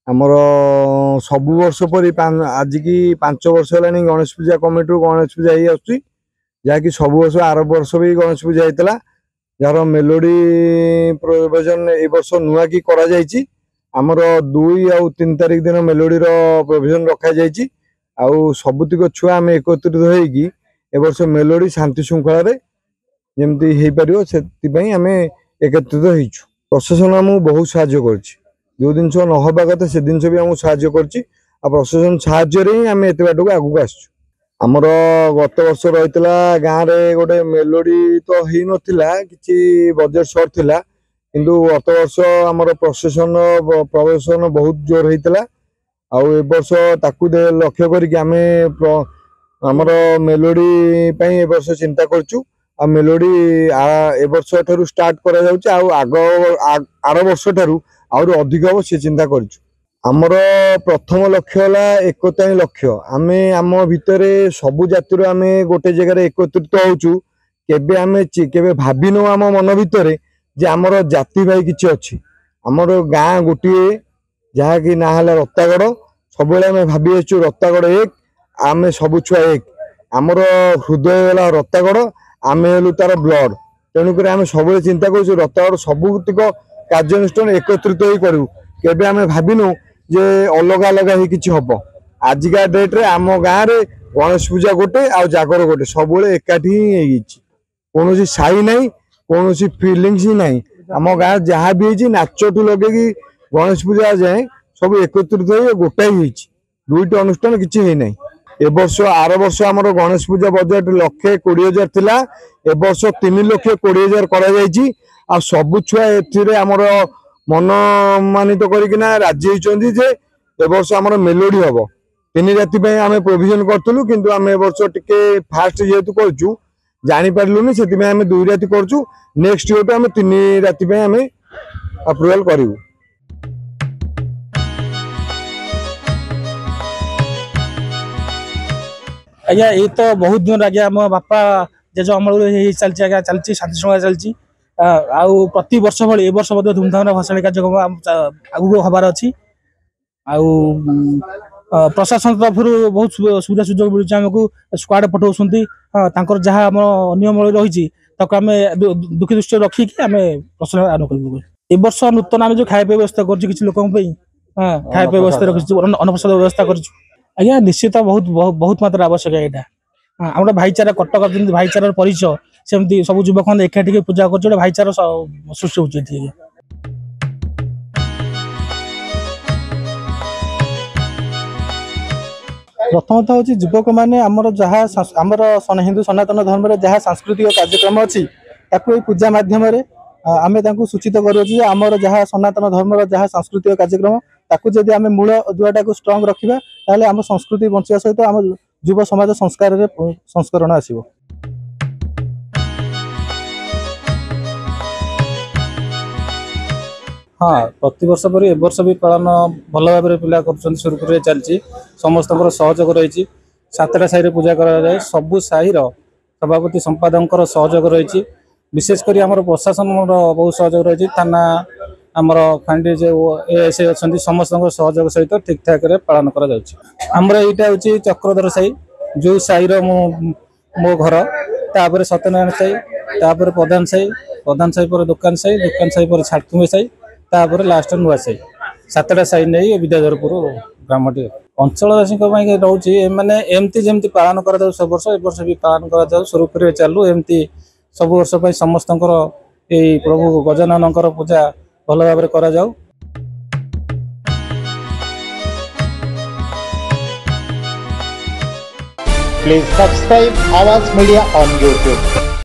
आमर सबु वर्ष पर आज की 5 वर्ष है गणेश पूजा कमिटी गणेश पूजा ही आकि सब वर्ष आर वर्ष भी गणेश पूजा होता जार मेलोडी प्रोविजन ए वर्ष नुआ की करा जायछि आमर 2 और 3 तारिख दिन मेलोडी प्रोविजन रखा जायछि आउ सबुतिक छुआ आम एकत्रित होगी ए वर्ष मेलोडी शांति श्रृंखला जमती हो पार से आम एकत्रित होइछु। प्रशासन आमको बहुत साहाय्य करछि जो जिन नहबा कथा से जिन भी आमको साहाय्य करछि आ प्रशासन साहाय्य ही आम एत बाट को आगू आसछु। आमर गत वर्ष रही गाँव में गोटे मेलोडी तो ही नथिला किछि बजेट सर्ट थिला किंतु गत वर्ष आमर प्रशासन बहुत जोर होता आउ ए वर्ष ताकू लक्ष्य करके आम आमर मेलोडी पई ए वर्ष चिंता करछु आ मेलोडी ए वर्ष ठारू स्टार्ट करा जाउछि आउ आर वर्ष ठारू और अधिक हम से चिंता करछु। आमर प्रथम लक्ष्य है एकता लक्ष्य आम आम भितर सबु जातिर आम गोटे जगह एकत्रित होचु केबे आम केबे भाविनु आम मन भितर जे आमर जाति भाई किछि अछि आमर गाँ गोटे जहाँ कि ना है रत्तागढ़ सब आम भावी आसु रत्तागढ़ एक आम सबु छुआ एक आमर हृदय है रत्तागढ़ आम हेलु तार ब्लड तेणुक आम सब चिंता करूँ रत्तागढ़ सबुतिक कार्यानुष्ठान एकत्रित ही करूँ केबे आम भाविनु जे अलग अलग ही किछि हबो आजिका डेट रे आम गाँव रे गणेश पूजा गोटे आ जागर गोटे सब एकाठी ही कौन साई ना कौन फिलिंग्स ही ना आम गाँव जहाँ भी नाचटू लगे गणेश पूजा जाए सब एकत्रित हो गोटाई दुईट अनुष्ठान किसी ना ए वर्ष आर वर्ष आमर गणेश पूजा बजेट 1,20,000 थिला ए वर्ष 3,20,000 करा जायछि आ सबु छुआ एथिरे आमर मन मानित करकिना राजी होइचंदी जे ए वर्ष आमर मेलोडी हबो 3 राति पय आमे प्रोविजन करथुलु किंतु आमे ए वर्ष टिके फास्ट जेतु करछु जानि पारलुनी सेति में आमे 2 राति करछु नेक्स्ट ईयर पे आमे 3 राति पय आमे अप्रूवल करिवु। आज्ञा ये तो बहुत दिन आगे आम बापा जेज अमल चलती आज्ञा चलती शांति श्रृंखला चलती आउ प्रति वर्ष भाई ए वर्ष धूमधाम भसाणी कार्यक्रम आगू हबार अच्छी प्रशासन तरफ बहुत सुविधा सुजोग मिलूँ आमको स्क्वाड पठाऊँ जहाँ आम नियम रही आम दुखी दृष्टि रखिकी आम प्रशासन आरम्भ कर ए वर्ष नूतन आम जो खाଇବା व्यवस्था कर लोक खाଇବା व्यवस्था रखी अन्नप्रसाद व्यवस्था कर आज्ञा निश्चित बहुत बहुत मात्रा आवश्यक यहाँ आम भाईचारा कटक भाईचार परिचय सेमती सब युवक मैंने एकाठी पूजा कर भाईचार सृष्टि होती है। प्रथमतः हूँ युवक मैंने आमर जहाँ आमर हिंदू सनातन धर्म जहाँ सांस्कृतिक कार्यक्रम अच्छी पूजा मध्यम आम सूचित करुँ आमर जहाँ सनातन धर्म जहाँ सांस्कृतिक कार्यक्रम ताकू जदि आम मूल दुआटा को स्ट्रंग रखा ताले आम संस्कृति बंचा सहित आम युव समाज संस्कार संस्करण आसो। हाँ प्रति वर्ष पर ए वर्ष भी पालन भल भाव पिला कर सुरखुरी चलती समस्त सहयोग रही 7टा साई पूजा कराए सबू साईर सभापति संपादक सहयोग रही विशेषकर आम प्रशासन बहुत सहयोग रही थाना आमर फांडी जो एएसआई अच्छा समस्त सहयोग सहित ठीक ठाक पालन करमर यहाँ हूँ चक्रधर साई जो साईर मो घर तापर सत्यनारायण साई प्रधान साई पर दुकान साई पर छाटकुमी साई तापर लास्ट नुआ साई 7टा साई नहीं विद्याधरपुर ग्रामटी अंचलवासी रोचे मैंने एमती जमी पालन कर सब वर्ष ए वर्ष भी पालन कर सुरखुरी चलू एमती सब वर्ष समस्त प्रभु गजानन पूजा भल भाव करा जाऊ। Please subscribe Awaaz Media on YouTube.